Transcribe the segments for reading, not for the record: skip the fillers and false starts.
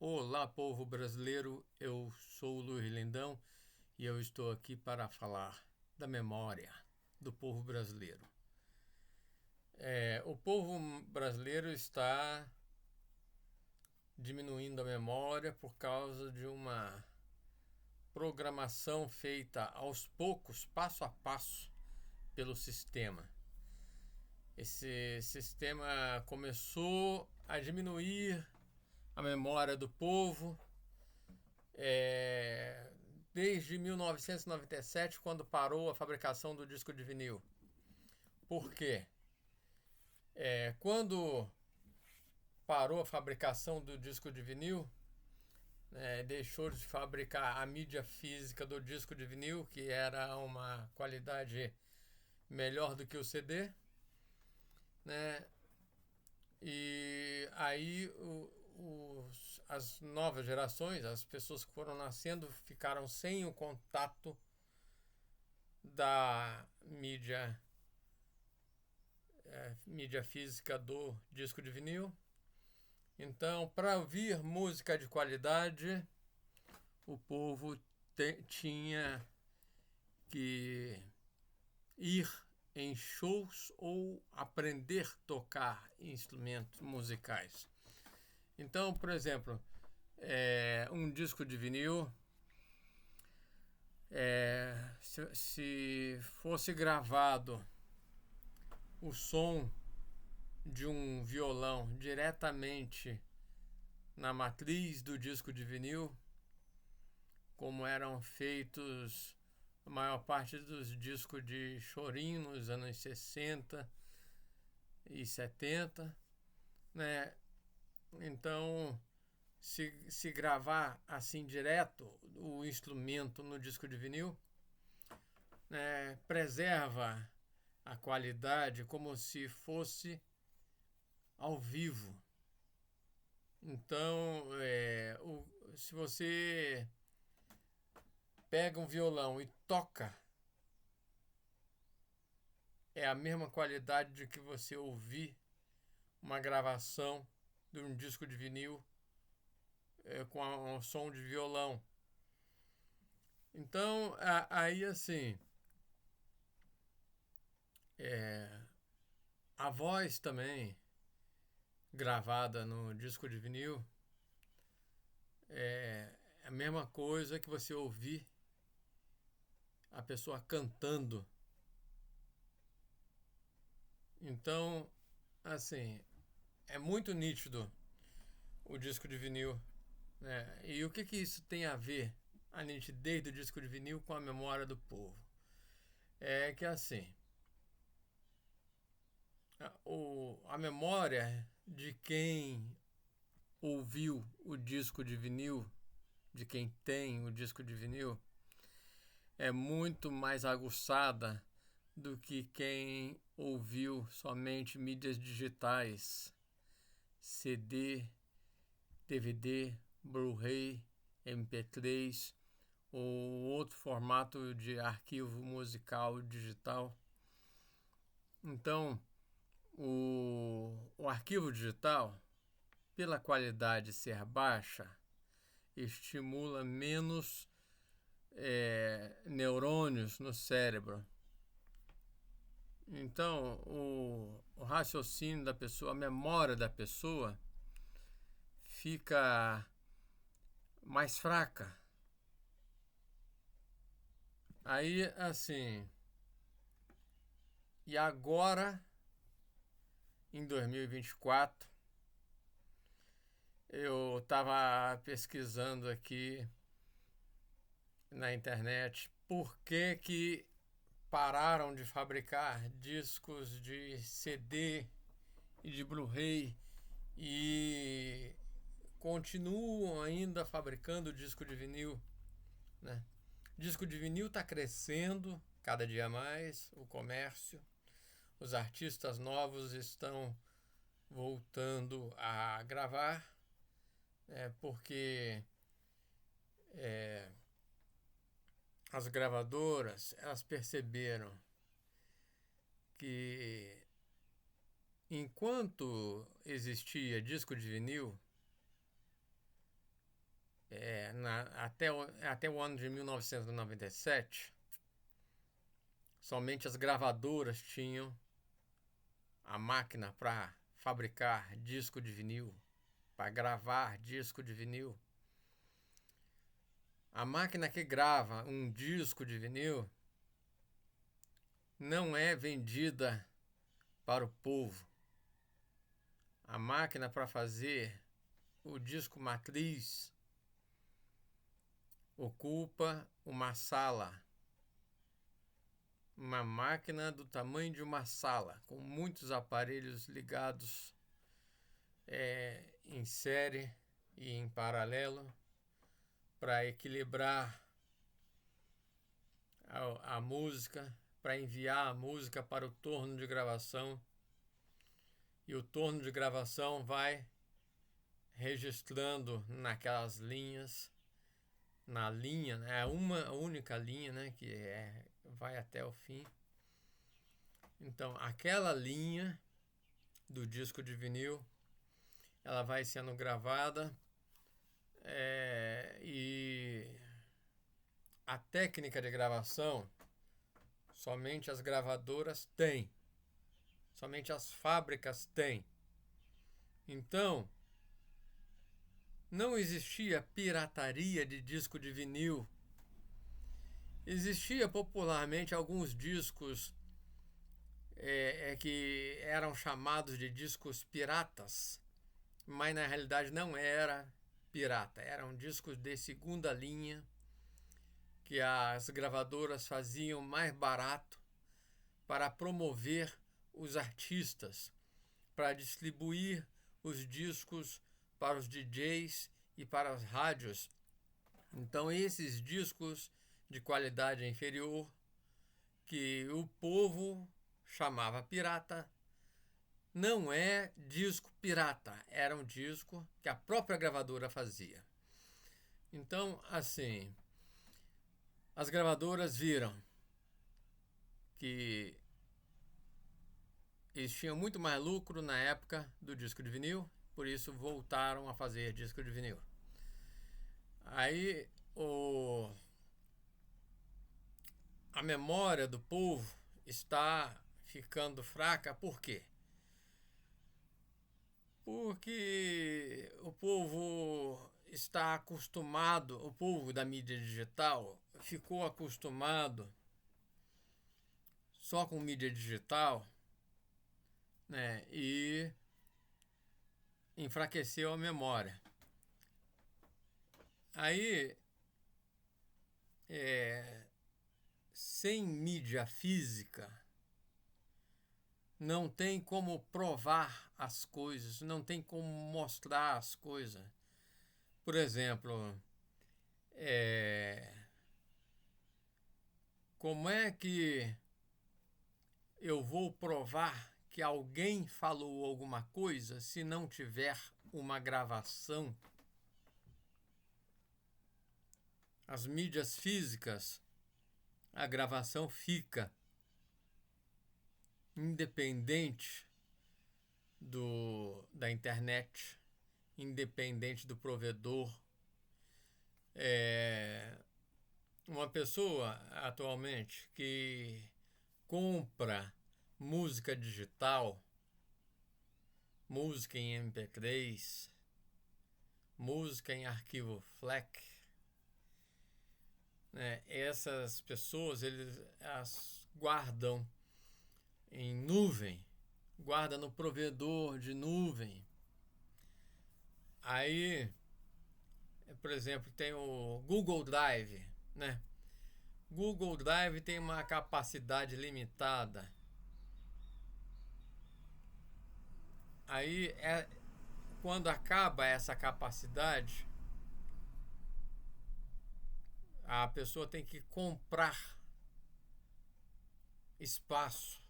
Olá, povo brasileiro, eu sou o Luiz Lindão e eu estou aqui para falar da memória do povo brasileiro. O povo brasileiro está diminuindo a memória por causa de uma programação feita aos poucos, passo a passo, pelo sistema. Esse sistema começou a diminuir a memória do povo desde 1997, quando parou a fabricação do disco de vinil. Por quê? Quando parou a fabricação do disco de vinil, deixou de fabricar a mídia física do disco de vinil, que era uma qualidade melhor do que o CD, né? E aí as novas gerações, as pessoas que foram nascendo, ficaram sem o contato da mídia física do disco de vinil. Então, para ouvir música de qualidade, o povo tinha que ir em shows ou aprender a tocar instrumentos musicais. Então, por exemplo, um disco de vinil, se fosse gravado o som de um violão diretamente na matriz do disco de vinil, como eram feitos a maior parte dos discos de chorinho nos anos 60 e 70, né? Então, se gravar assim direto o instrumento no disco de vinil, preserva a qualidade como se fosse ao vivo. Então, se você pega um violão e toca, é a mesma qualidade de que você ouvir uma gravação de um disco de vinil com um som de violão. Então, aí assim, a voz também gravada no disco de vinil é a mesma coisa que você ouvir a pessoa cantando. Então, assim, é muito nítido o disco de vinil, né? E o que isso tem a ver, a nitidez do disco de vinil, com a memória do povo? É que assim, a memória de quem ouviu o disco de vinil, de quem tem o disco de vinil, é muito mais aguçada do que quem ouviu somente mídias digitais, CD, DVD, Blu-ray, MP3 ou outro formato de arquivo musical digital. Então, o arquivo digital, pela qualidade ser baixa, estimula menos neurônios no cérebro. Então, o raciocínio da pessoa, a memória da pessoa, fica mais fraca. Aí, assim, e agora, em 2024, eu estava pesquisando aqui na internet por que pararam de fabricar discos de CD e de Blu-ray e continuam ainda fabricando disco de vinil, né? Disco de vinil está crescendo cada dia mais, o comércio, os artistas novos estão voltando a gravar, porque as gravadoras, elas perceberam que enquanto existia disco de vinil, até o ano de 1997, somente as gravadoras tinham a máquina para fabricar disco de vinil, para gravar disco de vinil. A máquina que grava um disco de vinil não é vendida para o povo. A máquina para fazer o disco matriz ocupa uma sala, uma máquina do tamanho de uma sala, com muitos aparelhos ligados em série e em paralelo para equilibrar a música, para enviar a música para o torno de gravação, e o torno de gravação vai registrando naquelas linhas, na linha, é uma única linha, né, que vai até o fim. Então, aquela linha do disco de vinil, ela vai sendo gravada e a técnica de gravação somente as gravadoras têm, somente as fábricas têm. Então, não existia pirataria de disco de vinil. Existia popularmente alguns discos que eram chamados de discos piratas, mas na realidade não era pirata, eram discos de segunda linha que as gravadoras faziam mais barato para promover os artistas, para distribuir os discos para os DJs e para as rádios. Então, esses discos de qualidade inferior, que o povo chamava pirata, não é disco pirata, era um disco que a própria gravadora fazia. Então, assim, as gravadoras viram que eles tinham muito mais lucro na época do disco de vinil, por isso voltaram a fazer disco de vinil. Aí a memória do povo está ficando fraca, por quê? Porque o povo está acostumado, o povo da mídia digital ficou acostumado só com mídia digital, né? E enfraqueceu a memória. Aí, sem mídia física, não tem como provar as coisas, não tem como mostrar as coisas. Por exemplo, como é que eu vou provar que alguém falou alguma coisa se não tiver uma gravação? As mídias físicas, a gravação fica independente da internet, independente do provedor. Uma pessoa atualmente que compra música digital, música em MP3, música em arquivo FLAC, né? Essas pessoas as guardam em nuvem, guarda no provedor de nuvem. Aí, por exemplo, tem o Google Drive, né? Google Drive tem uma capacidade limitada. Aí, quando acaba essa capacidade, a pessoa tem que comprar espaço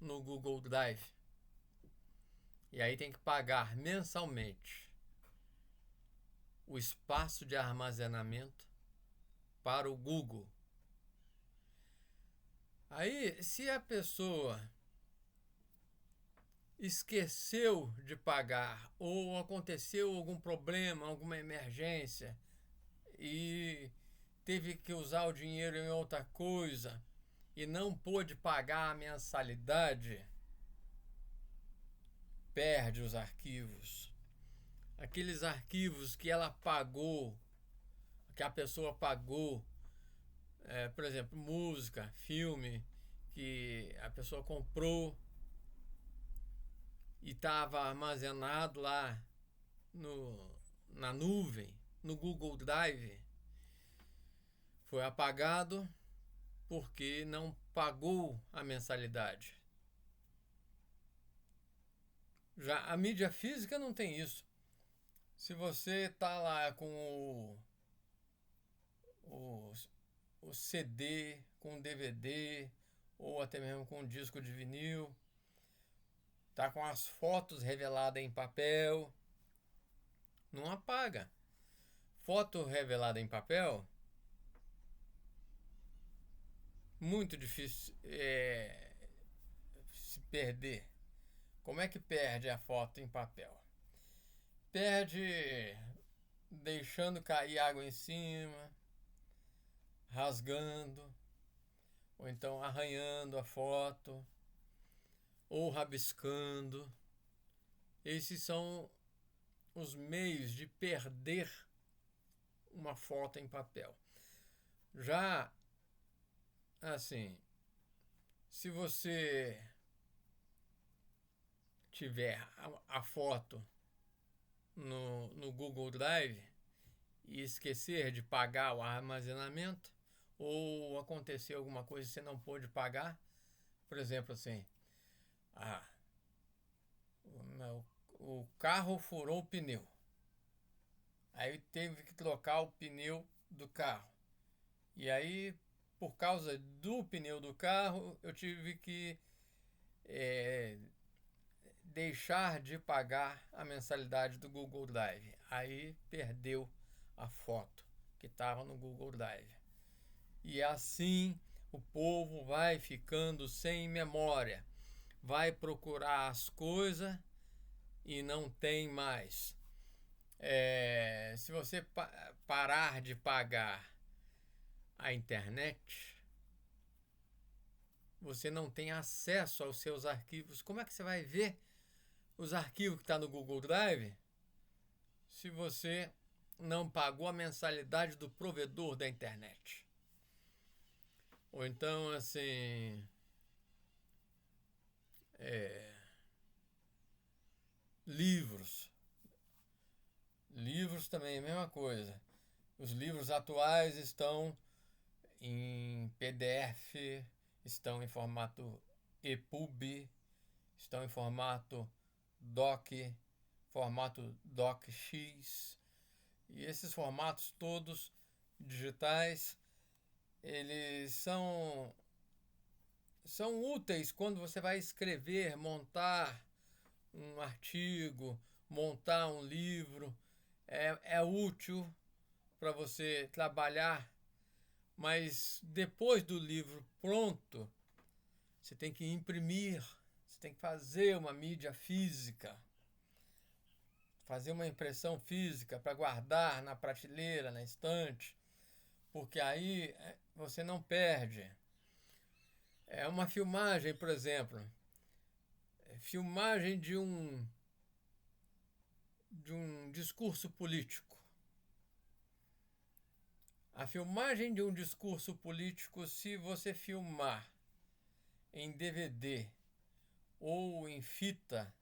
no Google Drive. E aí tem que pagar mensalmente o espaço de armazenamento para o Google. Aí, se a pessoa esqueceu de pagar ou aconteceu algum problema, alguma emergência, e teve que usar o dinheiro em outra coisa e não pôde pagar a mensalidade, perde os arquivos. Aqueles arquivos que ela pagou, que a pessoa pagou, por exemplo, música, filme, que a pessoa comprou e estava armazenado lá na nuvem, no Google Drive, foi apagado porque não pagou a mensalidade. Já a mídia física não tem isso. Se você tá lá com o CD, com o DVD, ou até mesmo com o disco de vinil, tá com as fotos reveladas em papel, não apaga. Foto revelada em papel, muito difícil se perder. Como é que perde a foto em papel? Perde deixando cair água em cima, rasgando, ou então arranhando a foto, ou rabiscando. Esses são os meios de perder uma foto em papel. Já assim, se você tiver a foto no Google Drive e esquecer de pagar o armazenamento, ou acontecer alguma coisa que você não pôde pagar, por exemplo assim, o carro furou o pneu, aí teve que trocar o pneu do carro, e aí por causa do pneu do carro eu tive que deixar de pagar a mensalidade do Google Drive. Aí perdeu a foto que estava no Google Drive. E assim o povo vai ficando sem memória, vai procurar as coisas e não tem mais. Se você parar de pagar a internet, você não tem acesso aos seus arquivos. Como é que você vai ver os arquivos que estão no Google Drive se você não pagou a mensalidade do provedor da internet? Ou então, assim, livros. Livros também é a mesma coisa. Os livros atuais estão em PDF, estão em formato EPUB, estão em formato formato DocX, e esses formatos todos digitais, eles são úteis quando você vai escrever, montar um artigo, montar um livro, é útil para você trabalhar, mas depois do livro pronto, você tem que imprimir, você tem que fazer uma mídia física, fazer uma impressão física para guardar na prateleira, na estante, porque aí você não perde. É uma filmagem, por exemplo, filmagem de um discurso político. A filmagem de um discurso político, se você filmar em DVD ou em fita,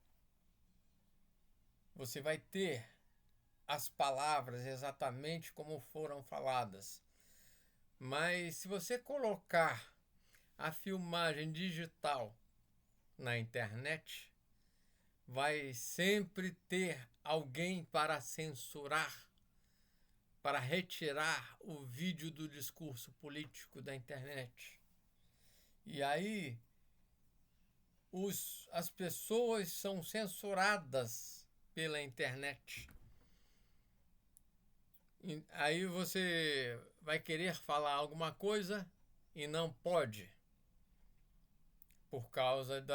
você vai ter as palavras exatamente como foram faladas. Mas se você colocar a filmagem digital na internet, vai sempre ter alguém para censurar, para retirar o vídeo do discurso político da internet. E aí as pessoas são censuradas pela internet. E aí você vai querer falar alguma coisa e não pode, por causa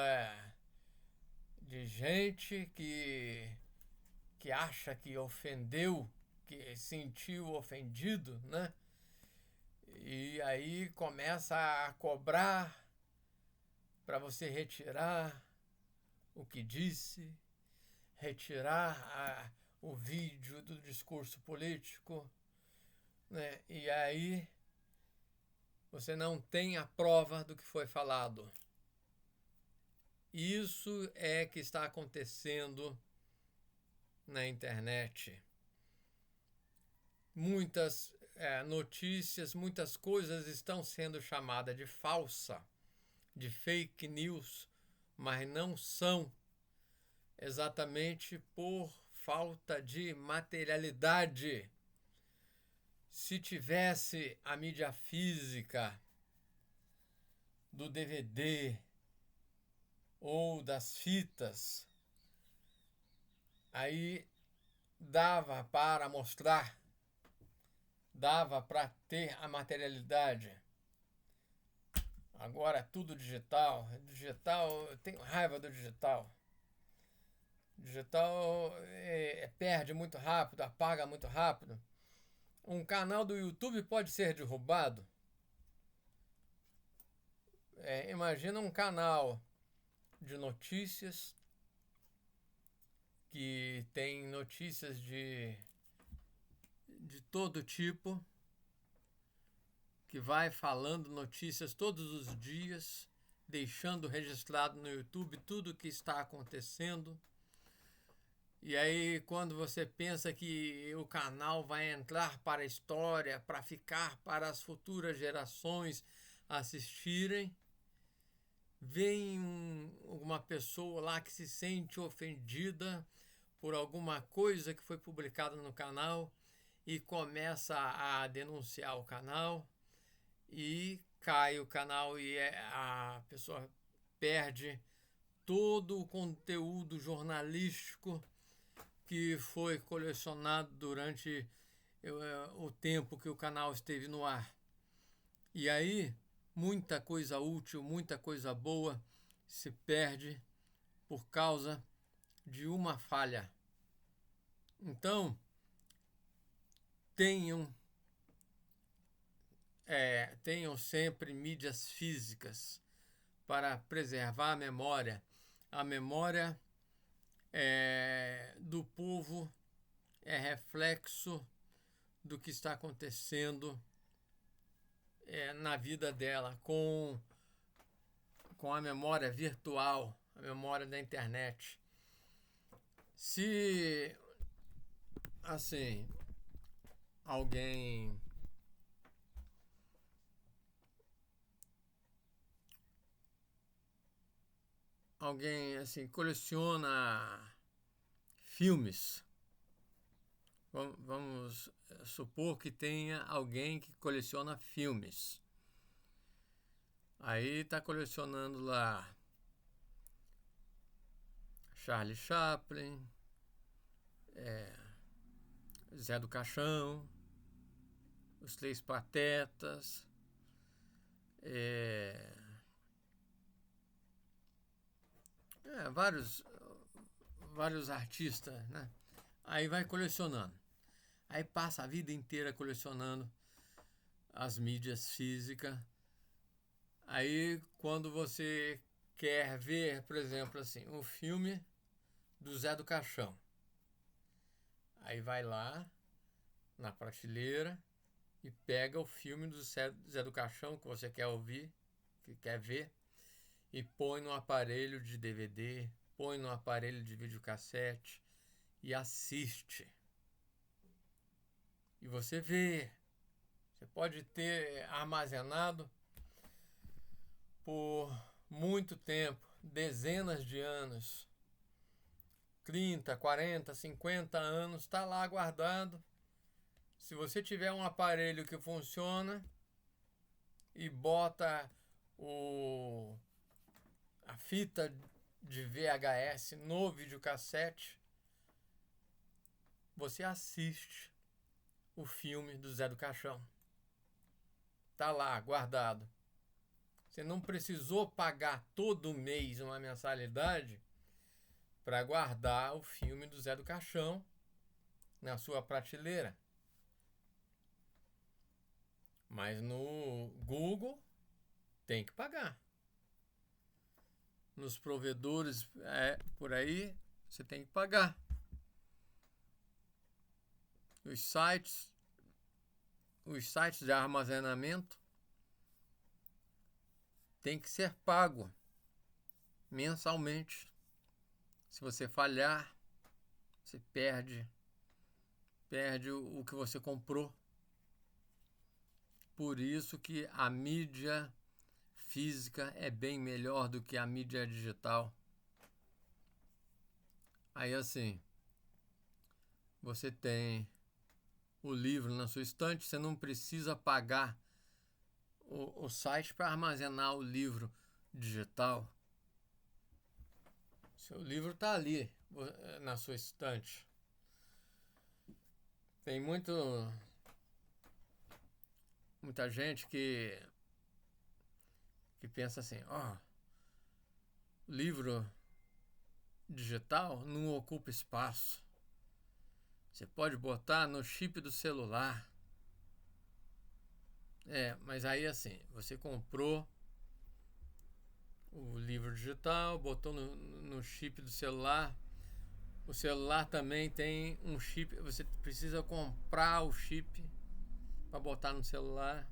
de gente que acha que ofendeu que sentiu ofendido, né? E aí começa a cobrar para você retirar o que disse, retirar o vídeo do discurso político, né? E aí você não tem a prova do que foi falado. Isso é que está acontecendo na internet. Muitas notícias, muitas coisas estão sendo chamadas de falsa, de fake news, mas não são, exatamente por falta de materialidade. Se tivesse a mídia física do DVD ou das fitas, aí dava para mostrar, dava para ter a materialidade. Agora é tudo digital. Digital, eu tenho raiva do digital. Digital perde muito rápido, apaga muito rápido. Um canal do YouTube pode ser derrubado. Imagina um canal de notícias que tem notícias de todo tipo, que vai falando notícias todos os dias, deixando registrado no YouTube tudo o que está acontecendo. E aí, quando você pensa que o canal vai entrar para a história, para ficar para as futuras gerações assistirem, vem uma pessoa lá que se sente ofendida por alguma coisa que foi publicada no canal e começa a denunciar o canal e cai o canal e a pessoa perde todo o conteúdo jornalístico que foi colecionado durante o tempo que o canal esteve no ar. E aí, muita coisa útil, muita coisa boa se perde por causa de uma falha. Então, tenham sempre mídias físicas para preservar a memória. A memória do povo é reflexo do que está acontecendo na vida dela, com a memória virtual, a memória da internet. Se, assim, alguém assim coleciona filmes, vamos supor que tenha alguém que coleciona filmes. Aí está colecionando lá Charlie Chaplin, Zé do Caixão, Os Três Patetas, vários artistas, né? Aí vai colecionando. Aí passa a vida inteira colecionando as mídias físicas. Aí quando você quer ver, por exemplo, assim, um filme do Zé do Caixão, aí vai lá na prateleira e pega o filme do Zé do Caixão que você quer ouvir, que quer ver, e põe no aparelho de DVD, põe no aparelho de videocassete e assiste. E você vê. Você pode ter armazenado por muito tempo, dezenas de anos, 30, 40, 50 anos, está lá guardado. Se você tiver um aparelho que funciona e bota a fita de VHS no videocassete, você assiste o filme do Zé do Caixão. Tá lá, guardado. Você não precisou pagar todo mês uma mensalidade para guardar o filme do Zé do Caixão na sua prateleira. Mas no Google tem que pagar. Nos provedores por aí você tem que pagar. Os sites de armazenamento tem que ser pago mensalmente. Se você falhar, você perde o que você comprou. Por isso que a mídia física é bem melhor do que a mídia digital. Aí assim, você tem o livro na sua estante, você não precisa pagar o site para armazenar o livro digital. Seu livro está ali na sua estante. Tem muita gente que pensa assim, livro digital não ocupa espaço. Você pode botar no chip do celular. Mas aí assim, você comprou o livro digital, botou no chip do celular. O celular também tem um chip. Você precisa comprar o chip para botar no celular.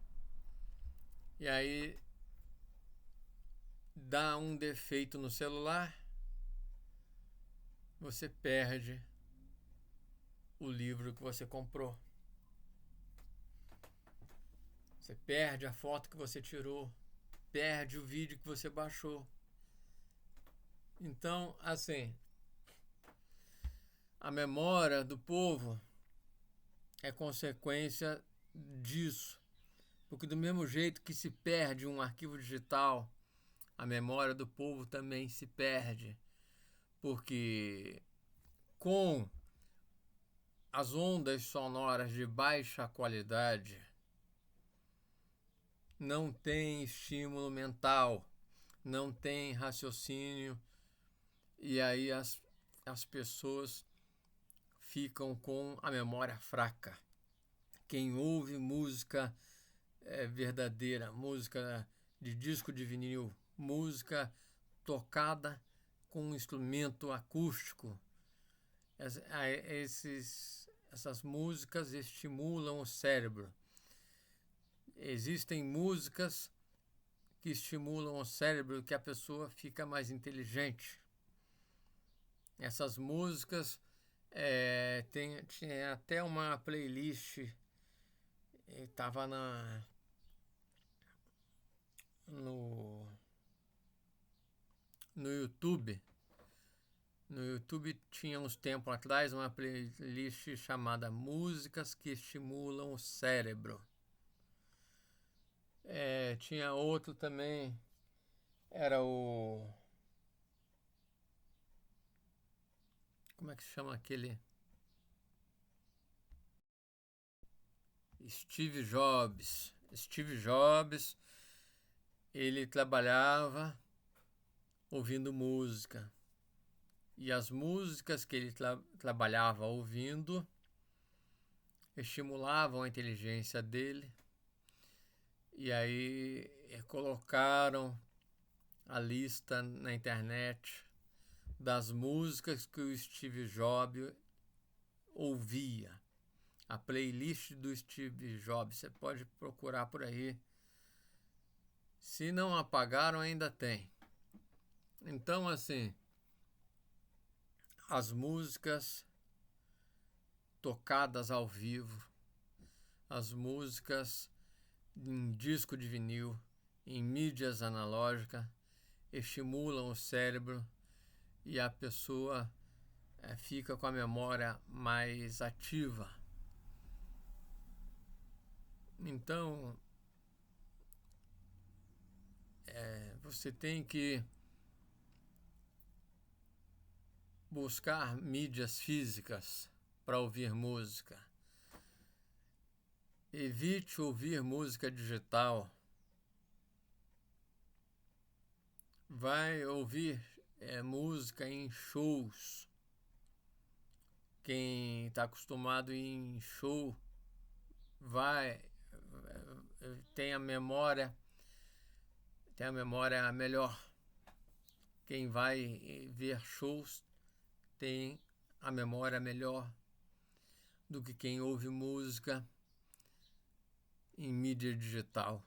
E aí dá um defeito no celular, você perde o livro que você comprou. Você perde a foto que você tirou, perde o vídeo que você baixou. Então, assim, a memória do povo é consequência disso. Porque do mesmo jeito que se perde um arquivo digital, a memória do povo também se perde. Porque com as ondas sonoras de baixa qualidade, não tem estímulo mental, não tem raciocínio, e aí as pessoas ficam com a memória fraca. Quem ouve música verdadeira, música de disco de vinil, música tocada com um instrumento acústico, essas músicas estimulam o cérebro. Existem músicas que estimulam o cérebro, que a pessoa fica mais inteligente. Essas músicas tinha até uma playlist, estava no YouTube. No YouTube tinha uns tempos atrás uma playlist chamada Músicas que Estimulam o Cérebro. Tinha outro também, era o... Como é que se chama aquele? Steve Jobs. Steve Jobs, ele trabalhava ouvindo música. E as músicas que ele trabalhava ouvindo estimulavam a inteligência dele. E aí colocaram a lista na internet das músicas que o Steve Jobs ouvia. A playlist do Steve Jobs, você pode procurar por aí. Se não apagaram, ainda tem. Então, assim, as músicas tocadas ao vivo, as músicas em disco de vinil, em mídias analógicas, estimulam o cérebro e a pessoa fica com a memória mais ativa. Então, você tem que buscar mídias físicas para ouvir música. Evite ouvir música digital. Vai ouvir música em shows Quem está acostumado em show vai, tem a memória melhor. Quem vai ver shows tem a memória melhor do que quem ouve música em mídia digital.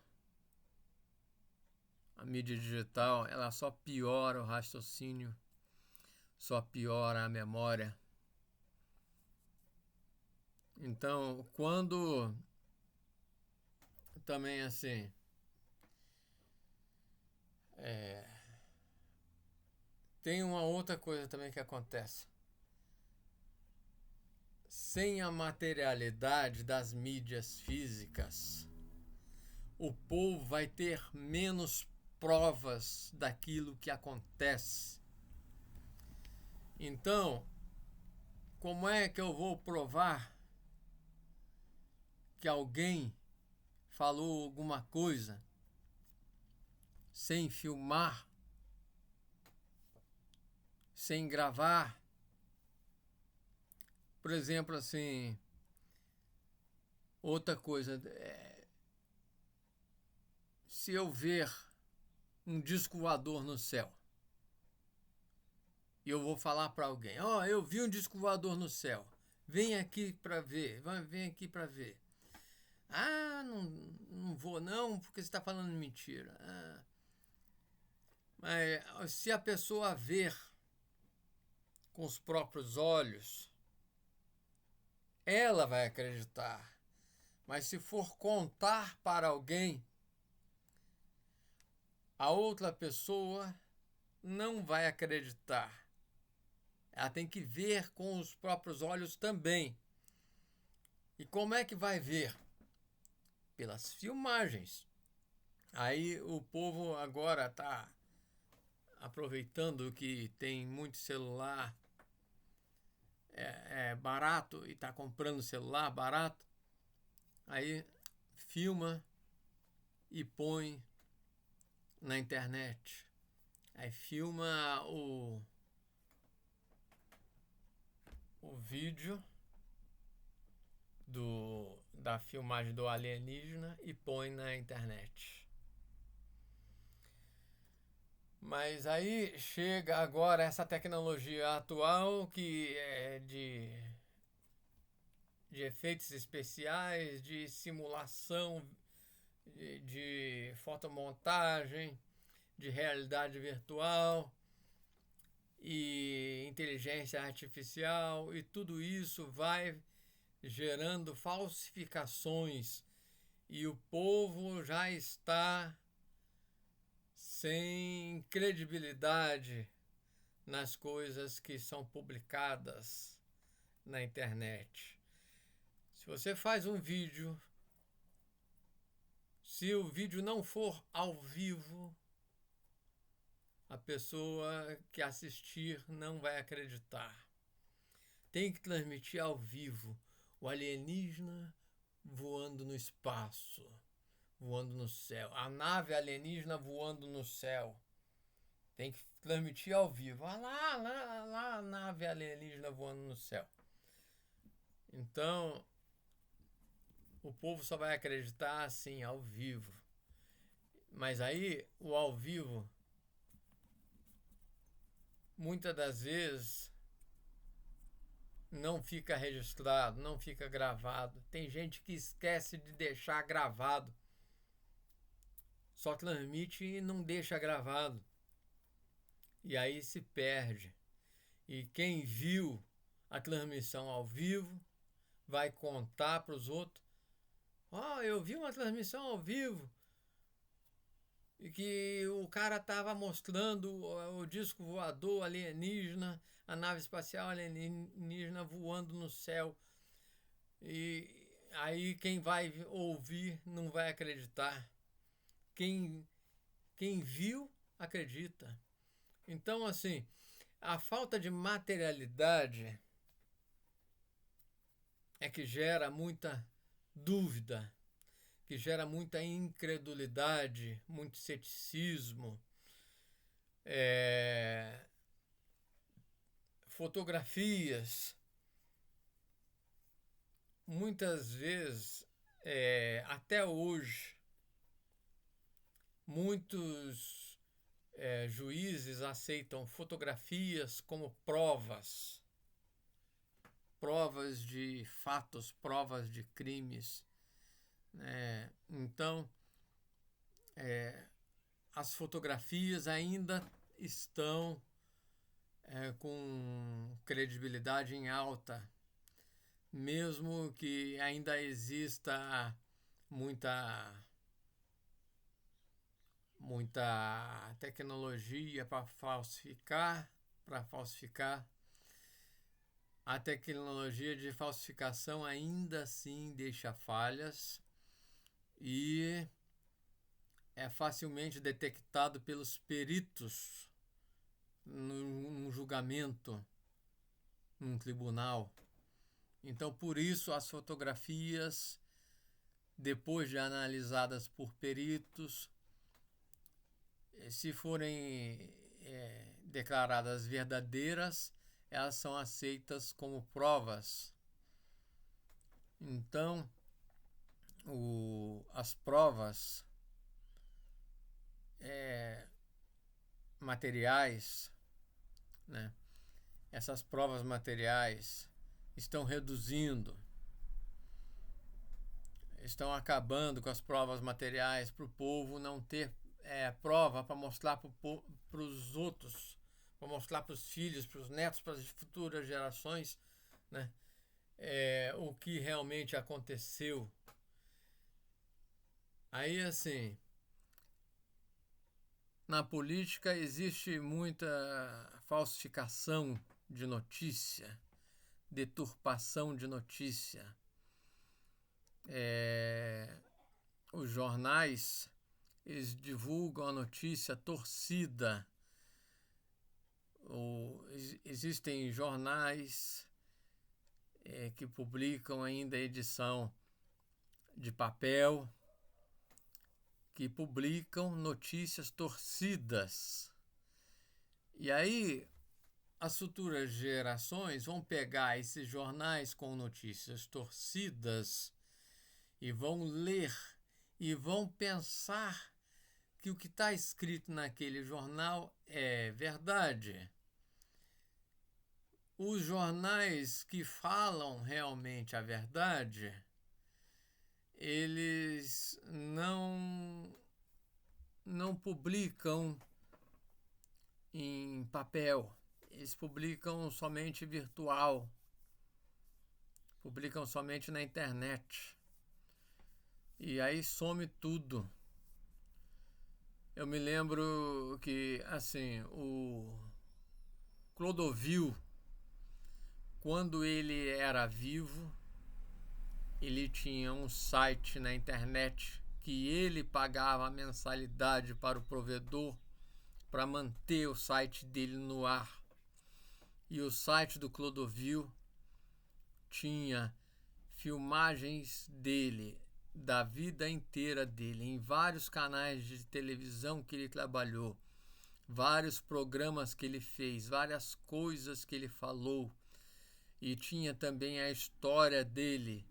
A mídia digital, ela só piora o raciocínio, só piora a memória. Então, quando também assim, tem uma outra coisa também que acontece. Sem a materialidade das mídias físicas, o povo vai ter menos provas daquilo que acontece. Então, como é que eu vou provar que alguém falou alguma coisa sem filmar, sem gravar? Por exemplo, assim, outra coisa, se eu ver um disco voador no céu, e eu vou falar para alguém, eu vi um disco voador no céu, vem aqui para ver, vem aqui para ver. Não vou não, porque você está falando mentira. Mas se a pessoa ver com os próprios olhos, ela vai acreditar. Mas se for contar para alguém, a outra pessoa não vai acreditar. Ela tem que ver com os próprios olhos também. E como é que vai ver? Pelas filmagens. Aí o povo agora está aproveitando que tem muito celular barato e está comprando celular barato. Aí filma e põe na internet. Aí filma o vídeo da filmagem do alienígena e põe na internet. Mas aí chega agora essa tecnologia atual que é de efeitos especiais, de simulação, de fotomontagem, de realidade virtual e inteligência artificial, e tudo isso vai gerando falsificações e o povo já está sem credibilidade nas coisas que são publicadas na internet. Se você faz um vídeo, se o vídeo não for ao vivo, a pessoa que assistir não vai acreditar. Tem que transmitir ao vivo o alienígena voando no espaço, voando no céu. A nave alienígena voando no céu. Tem que transmitir ao vivo. Lá a nave alienígena voando no céu. Então, o povo só vai acreditar assim, ao vivo. Mas aí, o ao vivo, muitas das vezes, não fica registrado, não fica gravado. Tem gente que esquece de deixar gravado. Só transmite e não deixa gravado. E aí se perde. E quem viu a transmissão ao vivo vai contar para os outros: eu vi uma transmissão ao vivo e que o cara estava mostrando o disco voador alienígena, a nave espacial alienígena voando no céu. E aí quem vai ouvir não vai acreditar. Quem viu, acredita. Então, assim, a falta de materialidade é que gera muita dúvida, que gera muita incredulidade, muito ceticismo. Fotografias muitas vezes, até hoje, muitos juízes aceitam fotografias como provas de fatos, provas de crimes, né? Então, as fotografias ainda estão com credibilidade em alta, mesmo que ainda exista muita tecnologia para falsificar, a tecnologia de falsificação ainda assim deixa falhas e é facilmente detectado pelos peritos num julgamento, num tribunal. Então, por isso, as fotografias, depois de analisadas por peritos, se forem declaradas verdadeiras, elas são aceitas como provas. Então, as provas materiais, né? Essas provas materiais estão reduzindo, estão acabando com as provas materiais para o povo não ter prova para mostrar para os outros, para mostrar para os filhos, para os netos, para as futuras gerações, né? O que realmente aconteceu. Aí, assim, na política existe muita falsificação de notícia, deturpação de notícia. Os jornais, eles divulgam a notícia torcida. Existem jornais que publicam ainda edição de papel, que publicam notícias torcidas. E aí, as futuras gerações vão pegar esses jornais com notícias torcidas e vão ler e vão pensar que o que está escrito naquele jornal é verdade. Os jornais que falam realmente a verdade, eles não publicam em papel, eles publicam somente virtual, publicam somente na internet. E aí some tudo. Eu me lembro que, assim, o Clodovil, quando ele era vivo, ele tinha um site na internet que ele pagava a mensalidade para o provedor para manter o site dele no ar. E o site do Clodovil tinha filmagens dele, da vida inteira dele, em vários canais de televisão que ele trabalhou, vários programas que ele fez, várias coisas que ele falou. E tinha também a história dele,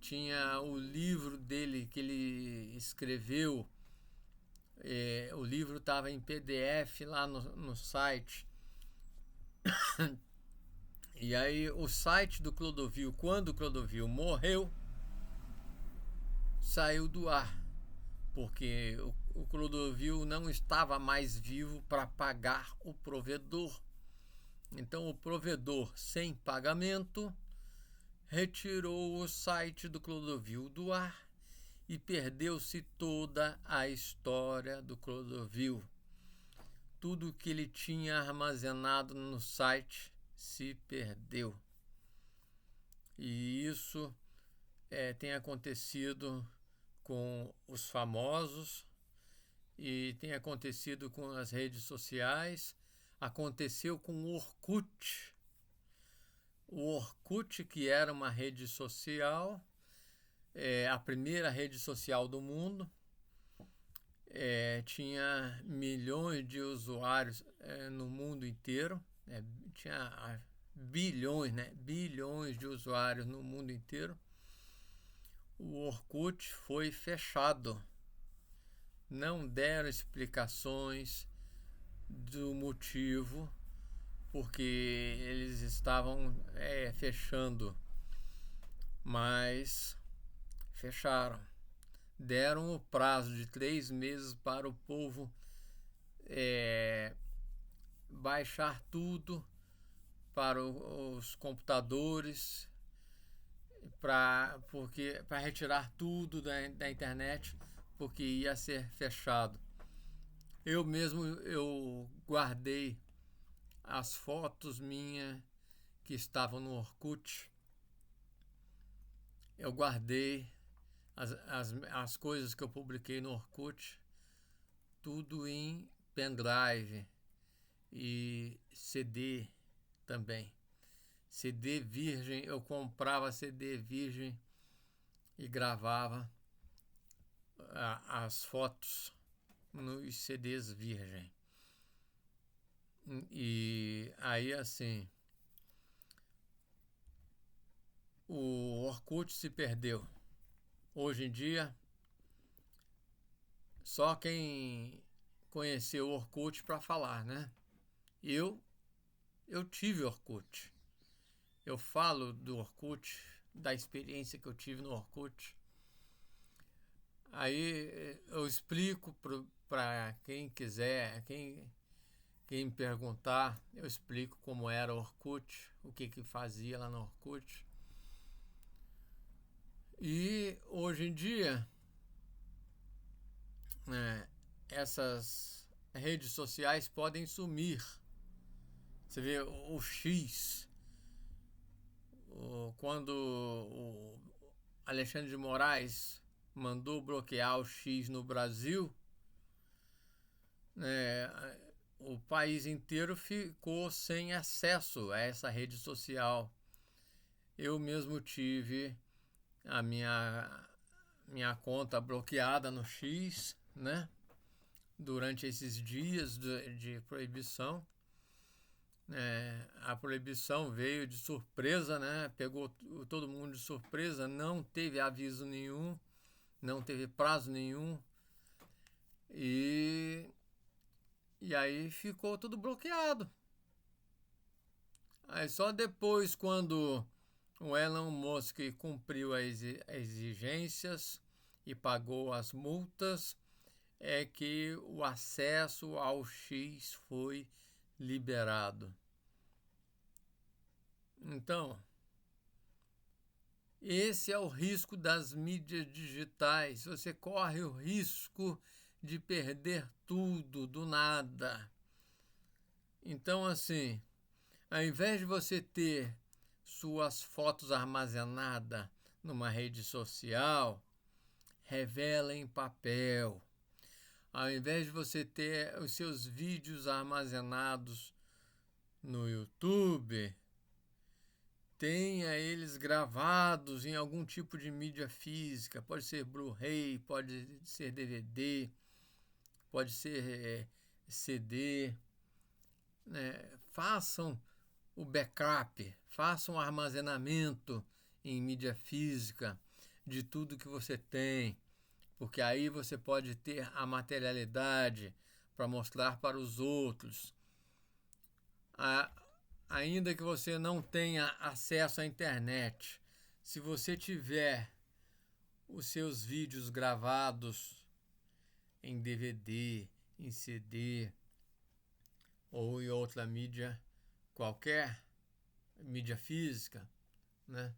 tinha o livro dele que ele escreveu. O livro estava em PDF lá no site. E aí o site do Clodovil, quando o Clodovil morreu, saiu do ar, porque o Clodovil não estava mais vivo para pagar o provedor. Então o provedor, sem pagamento, retirou o site do Clodovil do ar e perdeu-se toda a história do Clodovil. Tudo que ele tinha armazenado no site se perdeu. E isso tem acontecido com os famosos e tem acontecido com as redes sociais. Aconteceu com o Orkut. O Orkut, que era uma rede social, a primeira rede social do mundo, tinha milhões de usuários no mundo inteiro, tinha bilhões de usuários no mundo inteiro. o Orkut foi fechado. Não deram explicações do motivo porque eles estavam fechando, mas fecharam. Deram o prazo de 3 meses para o povo baixar tudo para os computadores, para retirar tudo da internet, porque ia ser fechado. Eu mesmo guardei as fotos minhas que estavam no Orkut. Eu guardei as coisas que eu publiquei no Orkut, tudo em pendrive e CD também. CD virgem, eu comprava CD virgem e gravava as fotos nos CDs virgem. E aí assim, o Orkut se perdeu. Hoje em dia, só quem conheceu o Orkut para falar, né? Eu tive Orkut. Eu falo do Orkut, da experiência que eu tive no Orkut. Aí eu explico para quem quiser, quem me perguntar, eu explico como era o Orkut, o que fazia lá no Orkut. E hoje em dia, essas redes sociais podem sumir. Você vê o X, quando o Alexandre de Moraes mandou bloquear o X no Brasil, o país inteiro ficou sem acesso a essa rede social. Eu mesmo tive a minha conta bloqueada no X, né? Durante esses dias de proibição. A proibição veio de surpresa, né? Pegou todo mundo de surpresa, não teve aviso nenhum, não teve prazo nenhum. E aí ficou tudo bloqueado. Aí só depois, quando o Elon Musk cumpriu as exigências e pagou as multas, é que o acesso ao X foi liberado. Então, esse é o risco das mídias digitais. Você corre o risco de perder tudo do nada. Então, assim, ao invés de você ter suas fotos armazenadas numa rede social, revela em papel. Ao invés de você ter os seus vídeos armazenados no YouTube, tenha eles gravados em algum tipo de mídia física. Pode ser Blu-ray, pode ser DVD, pode ser CD. Façam o backup, façam o armazenamento em mídia física de tudo que você tem, porque aí você pode ter a materialidade para mostrar para os outros. Ainda que você não tenha acesso à internet, se você tiver os seus vídeos gravados em DVD, em CD ou em outra mídia qualquer, mídia física, né?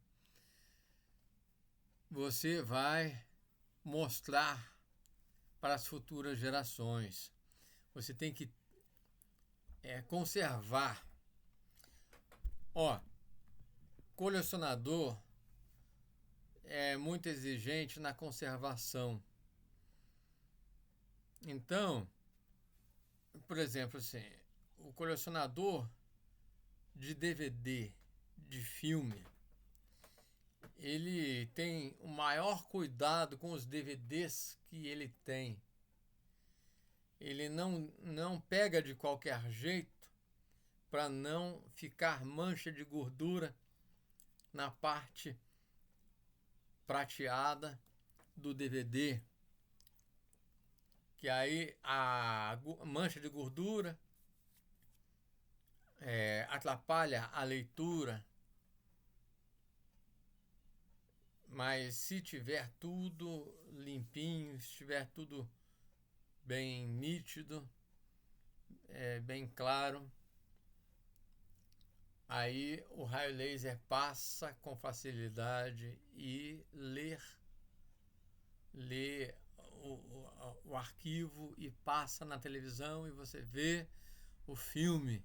Você vai mostrar para as futuras gerações. Você tem que conservar. Colecionador é muito exigente na conservação. Então, por exemplo, assim, o colecionador de DVD, de filme, ele tem o maior cuidado com os DVDs que ele tem. Ele não pega de qualquer jeito para não ficar mancha de gordura na parte prateada do DVD, que aí a mancha de gordura atrapalha a leitura, mas se tiver tudo limpinho, se tiver tudo bem nítido, bem claro, aí o raio laser passa com facilidade e lê o arquivo e passa na televisão e você vê o filme.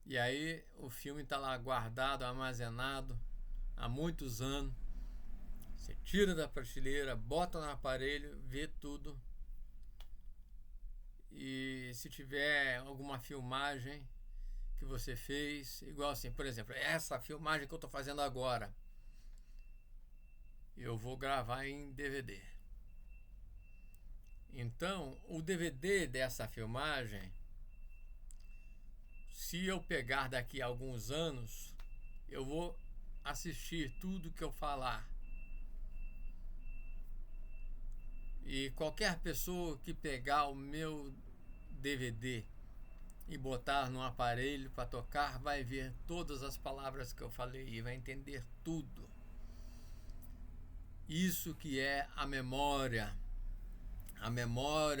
E aí o filme está lá guardado, armazenado há muitos anos. Você tira da prateleira, bota no aparelho, vê tudo. E se tiver alguma filmagem que você fez, igual assim, por exemplo, essa filmagem que eu estou fazendo agora, eu vou gravar em DVD. Então, o DVD dessa filmagem, se eu pegar daqui a alguns anos, eu vou assistir tudo que eu falar. E qualquer pessoa que pegar o meu DVD e botar no aparelho para tocar, vai ver todas as palavras que eu falei e vai entender tudo. Isso que é a memória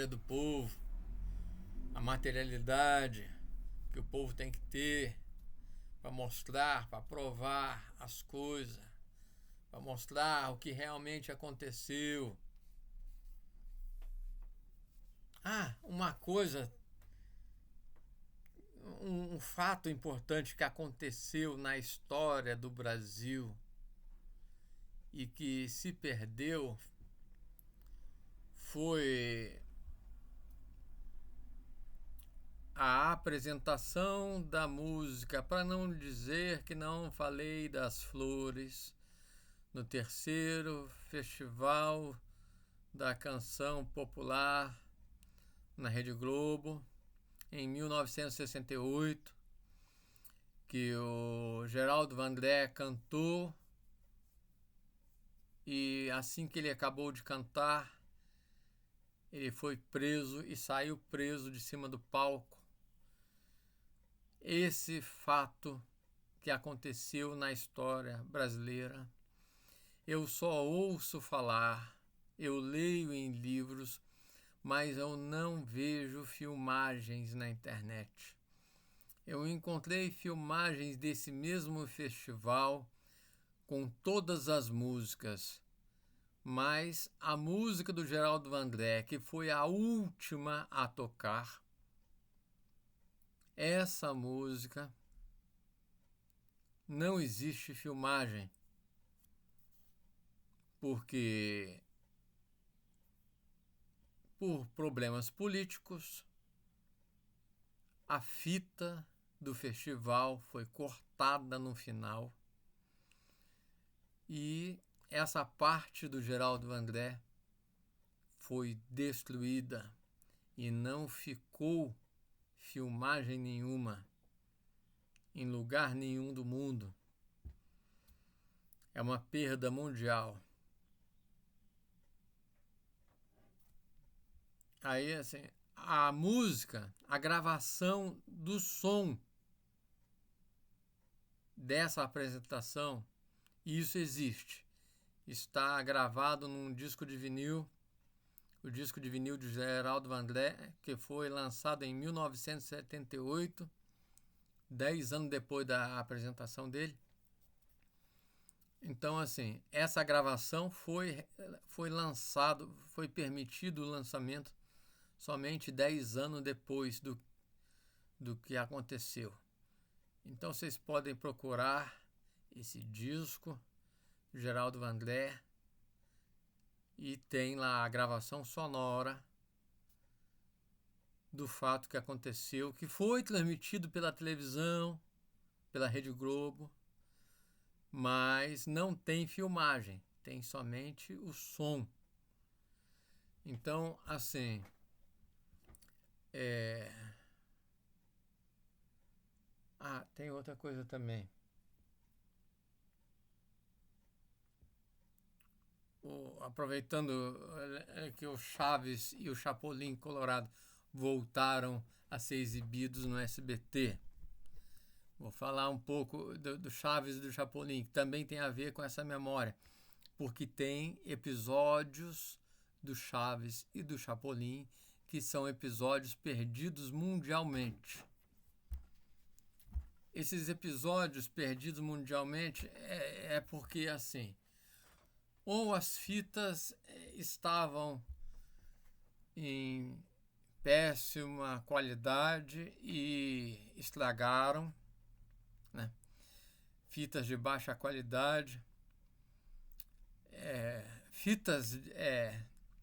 do povo, a materialidade que o povo tem que ter para mostrar, para provar as coisas, para mostrar o que realmente aconteceu. Uma coisa, um fato importante que aconteceu na história do Brasil e que se perdeu foi a apresentação da música, para não dizer que não falei das flores, no terceiro Festival da Canção Popular na Rede Globo, em 1968, que o Geraldo Vandré cantou, e assim que ele acabou de cantar, ele foi preso e saiu preso de cima do palco. Esse fato que aconteceu na história brasileira, eu só ouço falar, eu leio em livros, mas eu não vejo filmagens na internet. Eu encontrei filmagens desse mesmo festival com todas as músicas, mas a música do Geraldo Vandré, que foi a última a tocar, essa música não existe filmagem, porque por problemas políticos a fita do festival foi cortada no final e essa parte do Geraldo Vandré foi destruída e não ficou filmagem nenhuma em lugar nenhum do mundo. É uma perda mundial. Aí, assim, a música, a gravação do som dessa apresentação, isso existe. Está gravado num disco de vinil, o disco de vinil de Geraldo Vandré, que foi lançado em 1978, 10 anos depois da apresentação dele. Então, assim, essa gravação foi lançado, foi permitido o lançamento somente 10 anos depois do que aconteceu. Então, vocês podem procurar esse disco, Geraldo Vandré, e tem lá a gravação sonora do fato que aconteceu, que foi transmitido pela televisão, pela Rede Globo, mas não tem filmagem, tem somente o som. Então, assim, tem outra coisa também. aproveitando que o Chaves e o Chapolin Colorado voltaram a ser exibidos no SBT. Vou falar um pouco do Chaves e do Chapolin, que também tem a ver com essa memória, porque tem episódios do Chaves e do Chapolin que são episódios perdidos mundialmente. Esses episódios perdidos mundialmente é porque, assim, ou as fitas estavam em péssima qualidade e estragaram, né? Fitas de baixa qualidade, fitas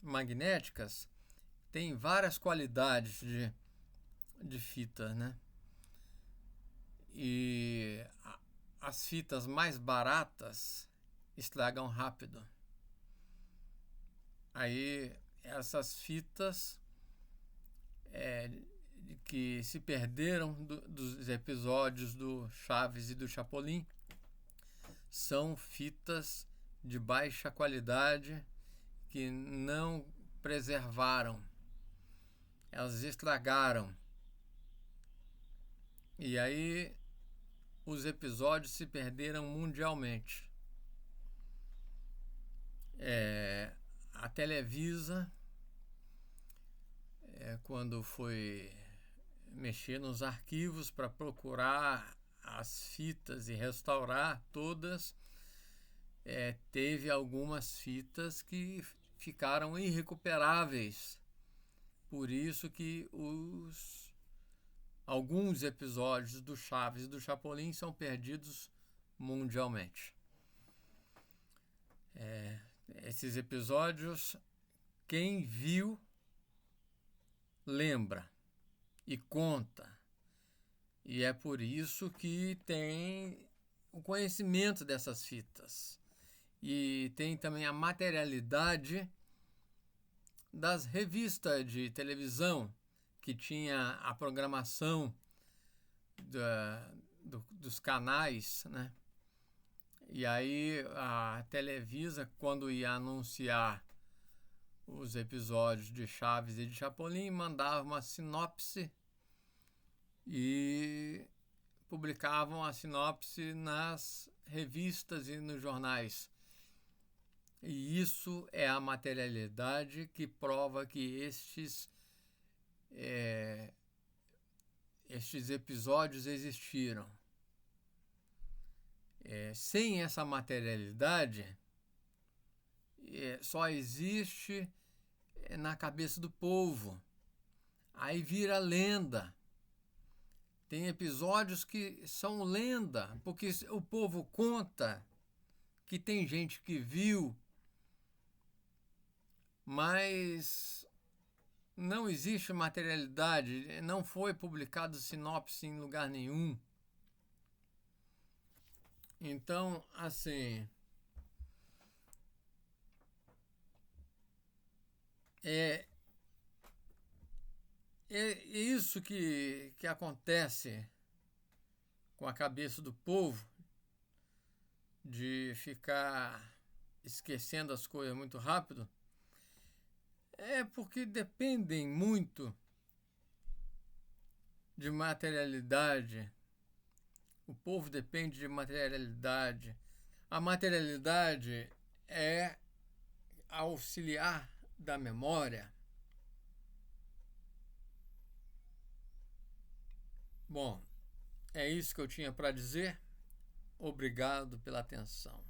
magnéticas têm várias qualidades de fita, né? E as fitas mais baratas estragam rápido. Aí essas fitas que se perderam dos episódios do Chaves e do Chapolin são fitas de baixa qualidade que não preservaram, elas estragaram. E aí os episódios se perderam mundialmente. A Televisa, quando foi mexer nos arquivos para procurar as fitas e restaurar todas, teve algumas fitas que ficaram irrecuperáveis. Por isso que alguns episódios do Chaves e do Chapolin são perdidos mundialmente. Esses episódios, quem viu, lembra e conta. E é por isso que tem o conhecimento dessas fitas. E tem também a materialidade das revistas de televisão, que tinha a programação dos canais, né? E aí a Televisa, quando ia anunciar os episódios de Chaves e de Chapolin, mandava uma sinopse e publicavam a sinopse nas revistas e nos jornais. E isso é a materialidade que prova que estes episódios existiram. Sem essa materialidade, só existe na cabeça do povo. Aí vira lenda. Tem episódios que são lenda, porque o povo conta que tem gente que viu, mas não existe materialidade, não foi publicado sinopse em lugar nenhum. Então, assim, é isso que acontece com a cabeça do povo, de ficar esquecendo as coisas muito rápido, porque dependem muito de materialidade. O povo depende de materialidade. A materialidade é auxiliar da memória. Bom, é isso que eu tinha para dizer. Obrigado pela atenção.